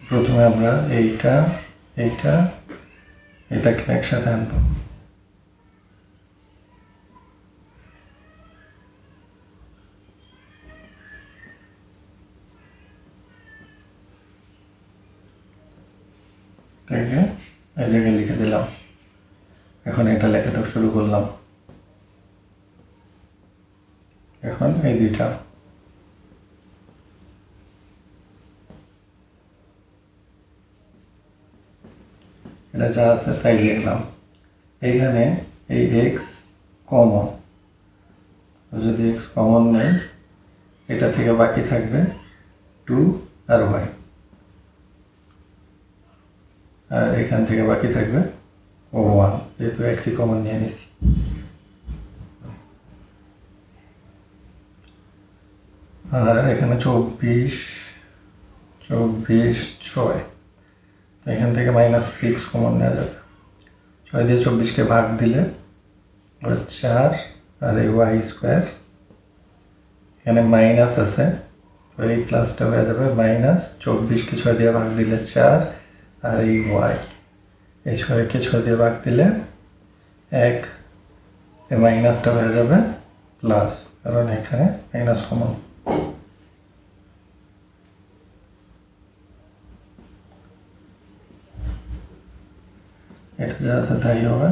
প্রথমে আমরা এটাকে একসাথে আনবো। এটাকে এই জায়গায় লিখে দিলাম। এখন এটা লেখা তো শুরু করলাম। এখন এই দুইটা এটা যা আছে তাই লিখলাম। এইখানে এই এক্স কমন, যদি এক্স কমন নেই এটা থেকে বাকি থাকবে 2 আর y, আর এখান থেকে বাকি থাকবে 1, যেহেতু এক্সই কমন নিয়ে নিছি। আর এখানে 24 6, এখান থেকে -6 কমন নেওয়া যাবে। 6 দিয়ে 24কে ভাগ দিলে 4, আর এই y², এখানে মাইনাস আছে তো এই প্লাসটা হয়ে যাবে -24কে 6 দিয়ে ভাগ দিলে 4, আর এই y, এই 6কে 6 দিয়ে ভাগ দিলে 1, এই মাইনাসটা হয়ে যাবে প্লাস, কারণ এখানে মাইনাস কমন। এটা যা আছে তাই হবে,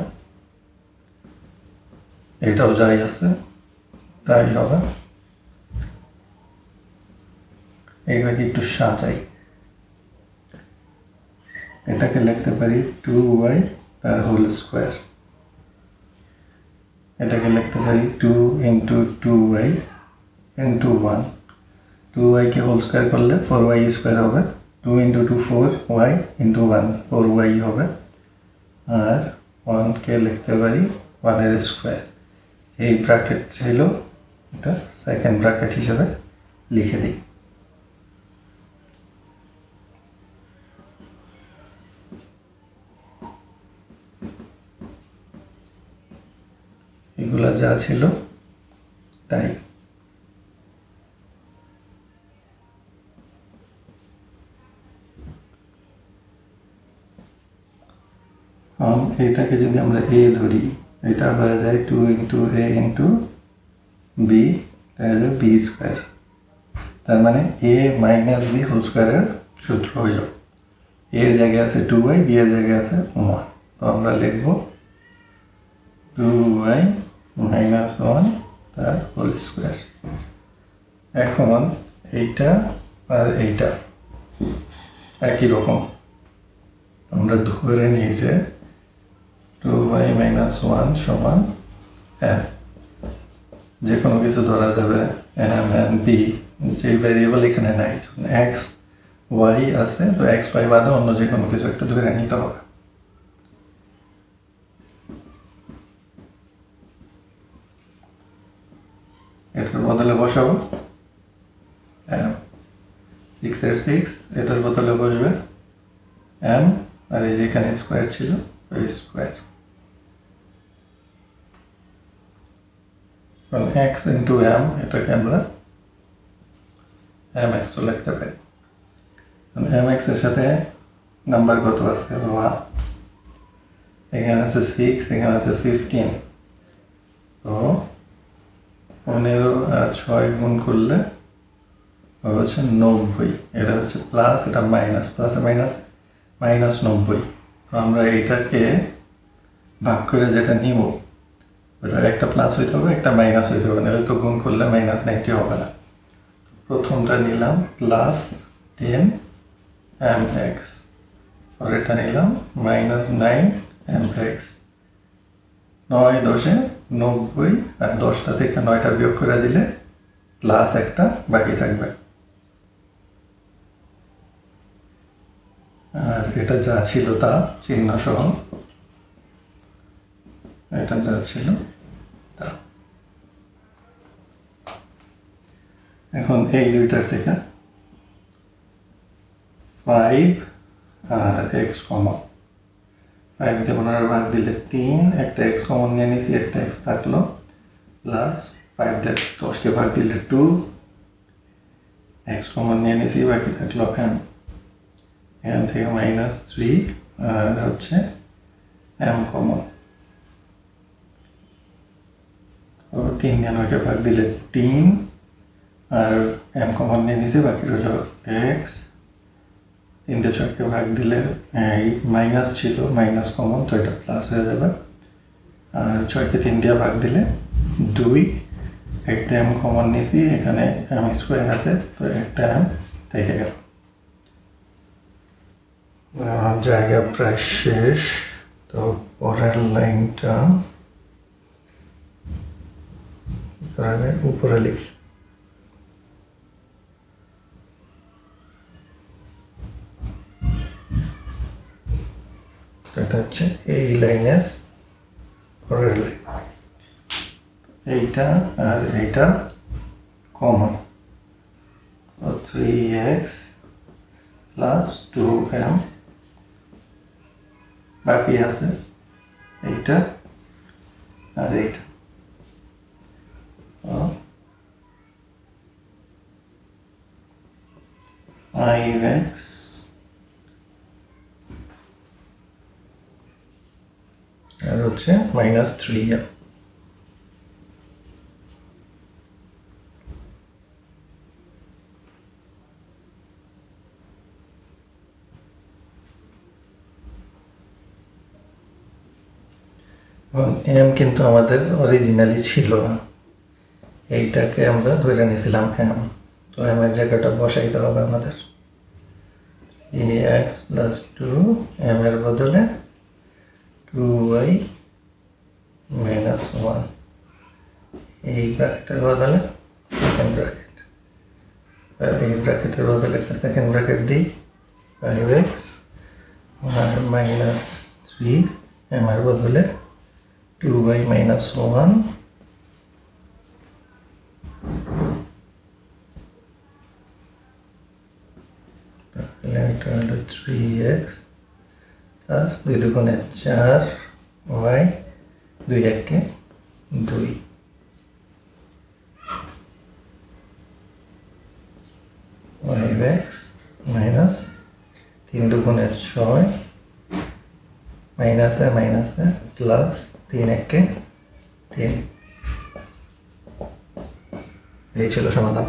এটাও যাই আছে তাই হবে। এইটাকে একটু সাজাই, এটাকে লিখতে পারি 2y তার হোল স্কোয়ার, এটাকে লিখতে পারি 2 × 2y × 1, 2y কে হোল স্কোয়ার করলে 4y² হবে, 2 × 2 4y × 1 4y হবে, আর 1 কে লিখতে পারি 1 এর স্কোয়ার। এই ব্র্যাকেট ছিল, এটা সেকেন্ড ব্র্যাকেট হিসেবে লিখে দিই। এগুলা যা ছিল তাই। এটাকে যদি আমরা a ধরি, এটা হয়ে যায় 2 × a × b, b², তার মানে a - b হোল স্কোয়ারের সূত্র হইল, এর জায়গায় আছে 2y, b এর জায়গায় আছে 1, তো আমরা লিখব 2y - 1 তার হোল স্কোয়ার। এখন এইটা আর এইটা একই রকম, আমরা ধরে নিই যে 2y - 1 সমান m, যে কোনো কিছু ধরা যাবে m n b, যে ভ্যারিয়েবল এখানে নাই, x y আছে, তো x y বাদে অন্য যে কোনো কিছু একটা ধরে নিতে হবে। এটার বদলে বসাবো m, 6 এর 6, এটার বদলে বসবে m, আর এই যেখানে স্কোয়ার ছিল ওই স্কোয়ার, x × m, এটাকে আমরা mx ও লিখতে পারি। mx এর সাথে নাম্বার কত আছে 1, এখানে আছে 6, এখানে আছে 15, তো 15 আর 6 গুণ করলে হচ্ছে 90, এটা হচ্ছে প্লাস, এটা মাইনাস, প্লাসে মাইনাস -90, তো আমরা এইটাকে ভাগ করে যেটা নিব ওটা একটা প্লাস হইতে হবে, একটা মাইনাস হইতে হবে, নাহলে তো গুণ করলে -90 হবে না। প্রথমটা নিলাম +10 mx, পরেরটা নিলাম -9 mx, 9 10 90, আর 10টা থেকে 9টা বিয়োগ করে দিলে প্লাস একটা বাকি থাকবে, আর এটা যা ছিল তা চিহ্ন সহ, এটা যা ছিল তা। এখন এই দুইটার থেকে 5 আর x কমন, 5 দিয়ে 15 ভাগ দিলে 3, একটা x কমন নিয়ে নিছি, একটা x থাকলো, প্লাস 5 দিয়ে 10কে ভাগ দিলে 2, x কমন নিয়ে নিছি, বাকি থাকলো m, এখান থেকে -3 আর হচ্ছে m কমন। তো 3 দিয়ে 9 কে ভাগ দিলে 3 আর m কমন নিয়ে নিছে, বাকি রইল x। 3 দিয়ে 6 কে ভাগ দিলে এই মাইনাস ছিল, মাইনাস কমন, তো এটা প্লাস হয়ে যাবে। আর 6 কে 3 দিয়ে ভাগ দিলে 2, একটা m কমন নিছি, এখানে m স্কোয়ার আছে, তো একটা m থেকে গেল। জায়গা প্রায় শেষ, তো পরের লাইনটা করা যায়, উপরে লিখি। এটা হচ্ছে এই লাইনের পরের লাইন, এইটা আর এইটা কমন, 3x প্লাস 2m, বাকি আছে এইটা আর এইটা। 5x আর হচ্ছে -3m। m কিন্তু আমাদের অরিজিনালি ছিল না, এইটাকে আমরা ধরে নিয়েছিলাম m, তো m এর জায়গাটা বসাইতে হবে আমাদের। ax প্লাস 2 m এর বদলে 2y মাইনাস 1, এই ব্র্যাকেটের বদলে সেকেন্ড ব্র্যাকেট, আর এই ব্র্যাকেটের বদলে একটা সেকেন্ড ব্র্যাকেট দিই, 5x আর -3 m এর বদলে 2y মাইনাস 1, এটা হলো 3x প্লাস 2 দুগুণে 4, y 2 একে 2, 5x মাইনাস 3 দুগুণে 6, মাইনাসে মাইনাসে প্লাস 3 একে 3। এই ছিল সমাধান।